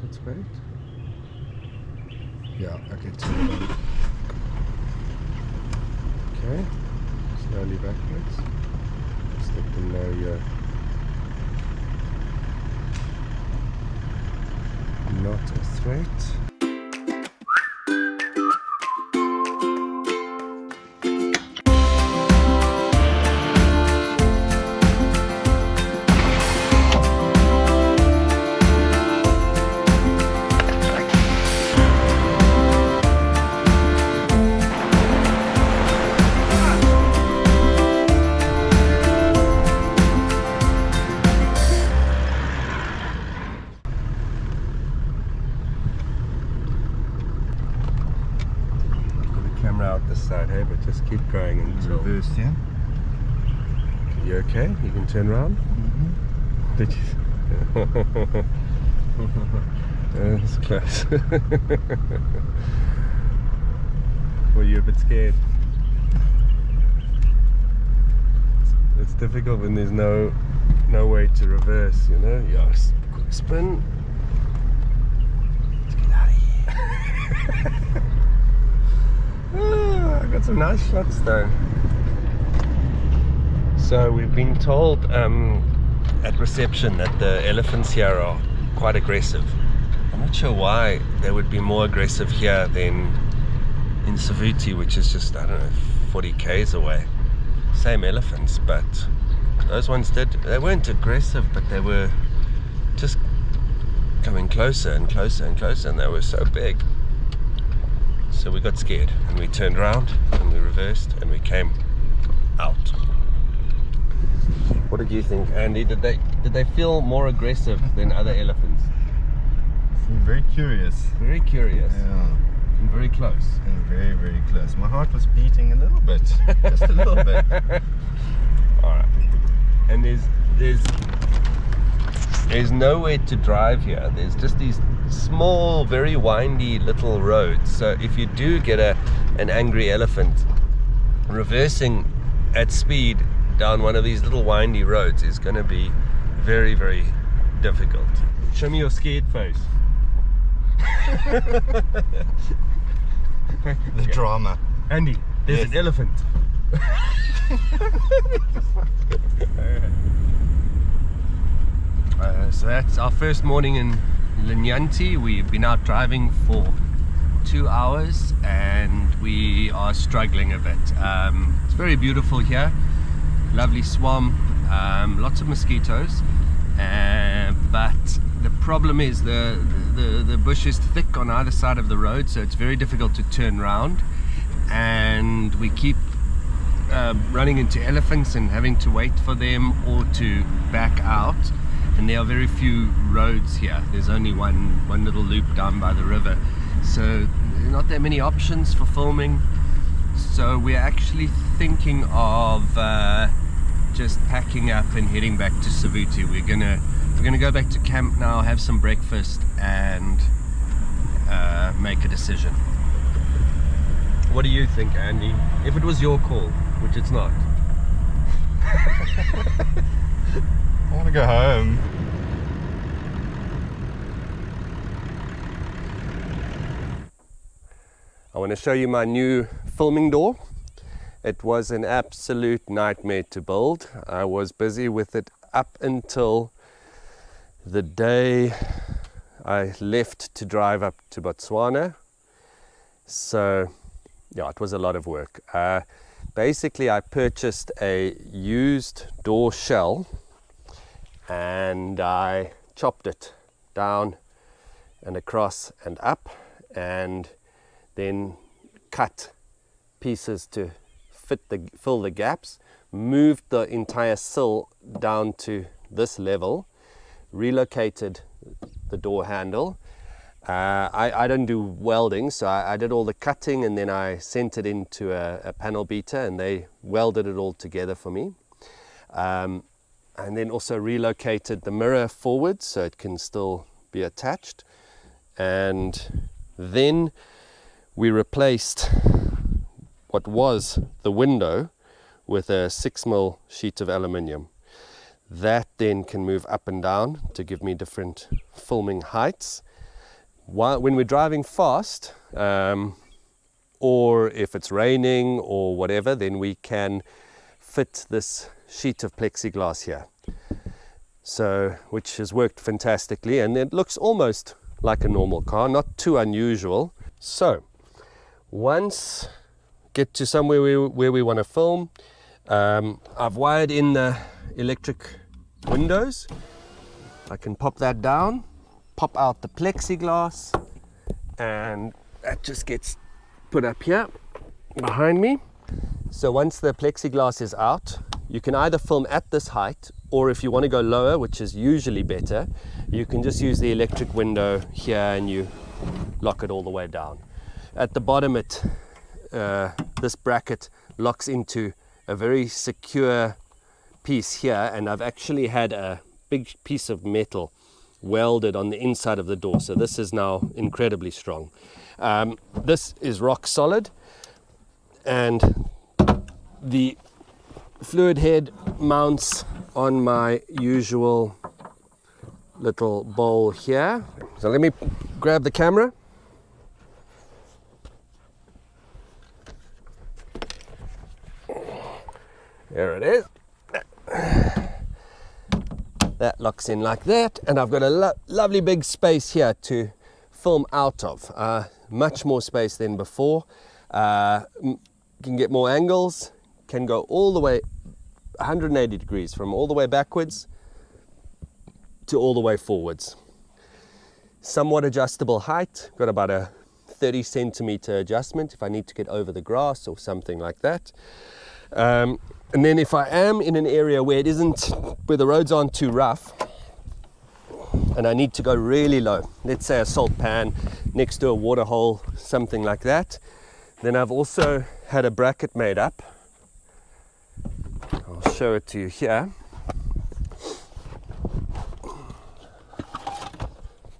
Let's wait. Yeah, okay, turn it on. Okay, slowly backwards. Just let them know you're not a threat. Out this side, hey, but just keep going until reverse, yeah. You okay? You can turn around. Did you? That's close. Were you a bit scared? It's difficult when there's no way to reverse, you know. Yes, quick spin. Let's get out of here. I got some nice shots though. So we've been told at reception that the elephants here are quite aggressive. I'm not sure why they would be more aggressive here than in Savuti, which is just, I don't know, 40 k's away. Same elephants, but those ones they weren't aggressive, but they were just coming closer and closer and closer, and they were so big. So we got scared and we turned around and we reversed and we came out. What did you think, Andy? Did they feel more aggressive than other elephants? I'm very curious. Very curious. Yeah. And very close. And very, very close. My heart was beating a little bit. Just a little bit. Alright. And there's nowhere to drive here. There's just these small, very windy little roads. So if you do get an angry elephant, reversing at speed down one of these little windy roads is going to be very, very difficult. Show me your scared face. The drama. Andy, there's an elephant. So that's our first morning in Linyanti. We've been out driving for 2 hours and we are struggling a bit. It's very beautiful here, lovely swamp, lots of mosquitoes, but the problem is the bush is thick on either side of the road, so it's very difficult to turn around, and we keep running into elephants and having to wait for them or to back out. And there are very few roads here. There's only one little loop down by the river, so there's not that many options for filming. So we're actually thinking of just packing up and heading back to Savuti. We're gonna go back to camp now, have some breakfast, and make a decision. What do you think, Andy? If it was your call, which it's not. I want to go home. I want to show you my new filming door. It was an absolute nightmare to build. I was busy with it up until the day I left to drive up to Botswana. So yeah, it was a lot of work. Basically I purchased a used door shell and I chopped it down and across and up, and then cut pieces to fill the gaps, moved the entire sill down to this level, relocated the door handle. I don't do welding, so I did all the cutting, and then I sent it into a panel beater and they welded it all together for me. And then also relocated the mirror forward so it can still be attached. And then we replaced what was the window with a 6mm sheet of aluminium. That then can move up and down to give me different filming heights. when we're driving fast, or if it's raining or whatever, then we can fit this sheet of plexiglass here. So, which has worked fantastically, and it looks almost like a normal car, not too unusual. So, once get to somewhere where we want to film, I've wired in the electric windows. I can pop that down, pop out the plexiglass, and that just gets put up here behind me. So once the plexiglass is out, you can either film at this height, or if you want to go lower, which is usually better, you can just use the electric window here and you lock it all the way down. At the bottom, this bracket locks into a very secure piece here, and I've actually had a big piece of metal welded on the inside of the door, so this is now incredibly strong. This is rock solid, and the fluid head mounts on my usual little bowl here. So let me grab the camera. There it is. That locks in like that, and I've got a lovely big space here to film out of. Much more space than before. Can get more angles, can go all the way 180 degrees, from all the way backwards to all the way forwards. Somewhat adjustable height, got about a 30 centimeter adjustment if I need to get over the grass or something like that. And then if I am in an area where where the roads aren't too rough, and I need to go really low, let's say a salt pan next to a water hole, something like that, then I've also had a bracket made up. I'll show it to you here.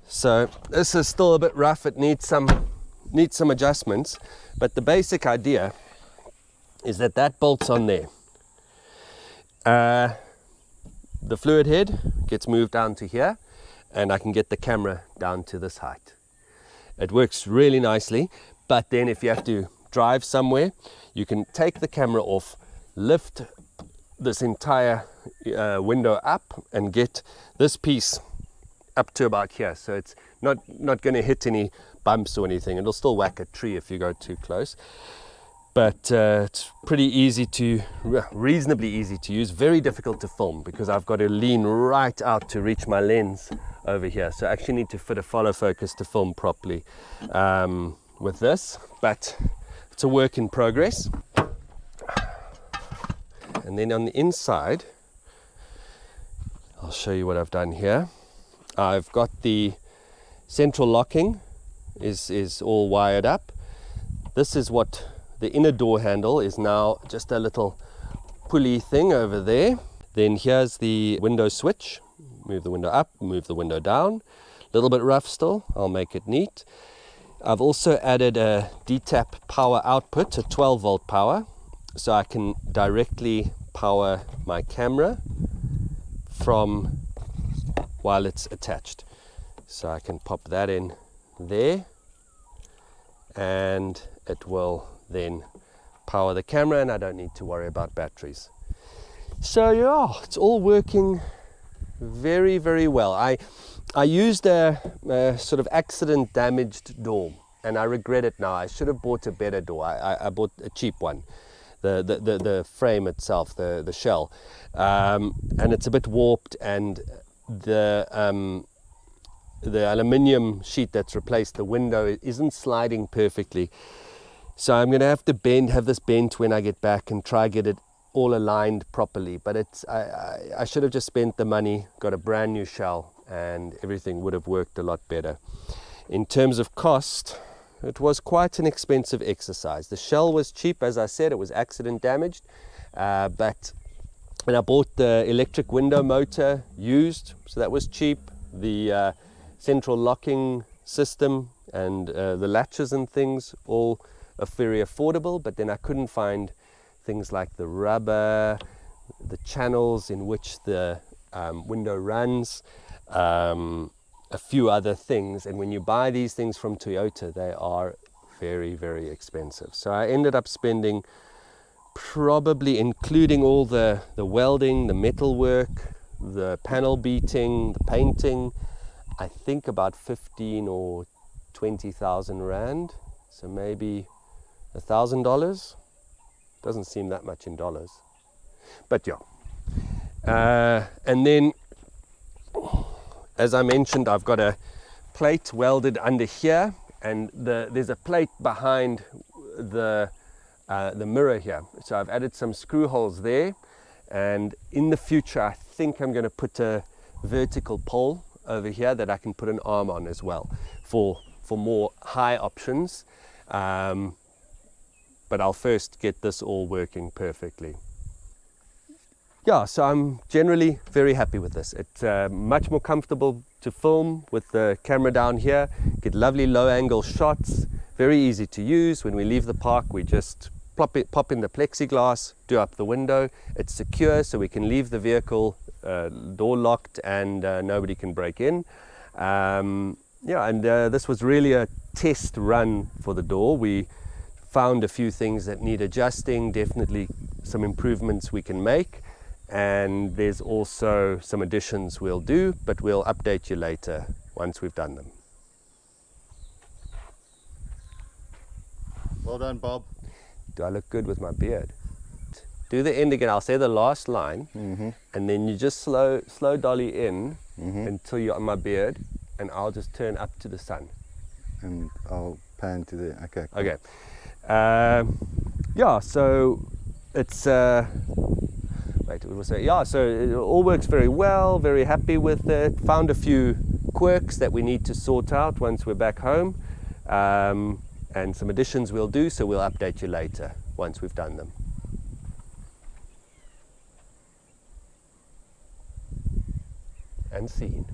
So this is still a bit rough, it needs some adjustments, but the basic idea is that bolts on there. The fluid head gets moved down to here, and I can get the camera down to this height. It works really nicely, but then if you have to drive somewhere, you can take the camera off, lift this entire window up, and get this piece up to about here. So it's not going to hit any bumps or anything. It'll still whack a tree if you go too close. But it's pretty easy reasonably easy to use, very difficult to film because I've got to lean right out to reach my lens over here. So I actually need to fit a follow focus to film properly with this, but it's a work in progress. And then on the inside, I'll show you what I've done here. I've got the central locking is all wired up. This is what the inner door handle is now, just a little pulley thing over there. Then here's the window switch. Move the window up, move the window down. A little bit rough still, I'll make it neat. I've also added a DTAP power output, a 12 volt power, so I can directly power my camera from while it's attached. So I can pop that in there, and it will then power the camera, and I don't need to worry about batteries. So yeah, it's all working very, very well. I used a sort of accident damaged door, and I regret it now. I should have bought a better door. I bought a cheap one, the frame itself, the shell, and it's a bit warped, and the aluminium sheet that's replaced the window isn't sliding perfectly. So I'm going to have to have this bent when I get back and try get it all aligned properly. But I should have just spent the money, got a brand new shell, and everything would have worked a lot better. In terms of cost, it was quite an expensive exercise. The shell was cheap, as I said, it was accident damaged. And I bought the electric window motor used, so that was cheap. The central locking system and the latches and things all are very affordable, but then I couldn't find things like the rubber, the channels in which the window runs, a few other things. And when you buy these things from Toyota, they are very, very expensive. So I ended up spending, probably including all the welding, the metal work, the panel beating, the painting, I think about 15 or 20,000 rand. So maybe $1,000. Doesn't seem that much in dollars, but yeah. And then, as I mentioned, I've got a plate welded under here, and there's a plate behind the mirror here. So I've added some screw holes there, and in the future I think I'm going to put a vertical pole over here that I can put an arm on as well for more high options. But I'll first get this all working perfectly. Yeah, so I'm generally very happy with this. It's much more comfortable to film with the camera down here, get lovely low angle shots, very easy to use. When we leave the park, we just pop in the plexiglass, do up the window. It's secure, so we can leave the vehicle door locked and nobody can break in. This was really a test run for the door. We found a few things that need adjusting, definitely some improvements we can make, and there's also some additions we'll do, but we'll update you later once we've done them. Well done, Bob. Do I look good with my beard? Do the end again. I'll say the last line, and then you just slow dolly in until you're on my beard, and I'll just turn up to the sun. And I'll pan to the, okay. Cool. Okay. So it's so it all works very well, very happy with it. Found a few quirks that we need to sort out once we're back home, and some additions we'll do, so we'll update you later once we've done them. And seen.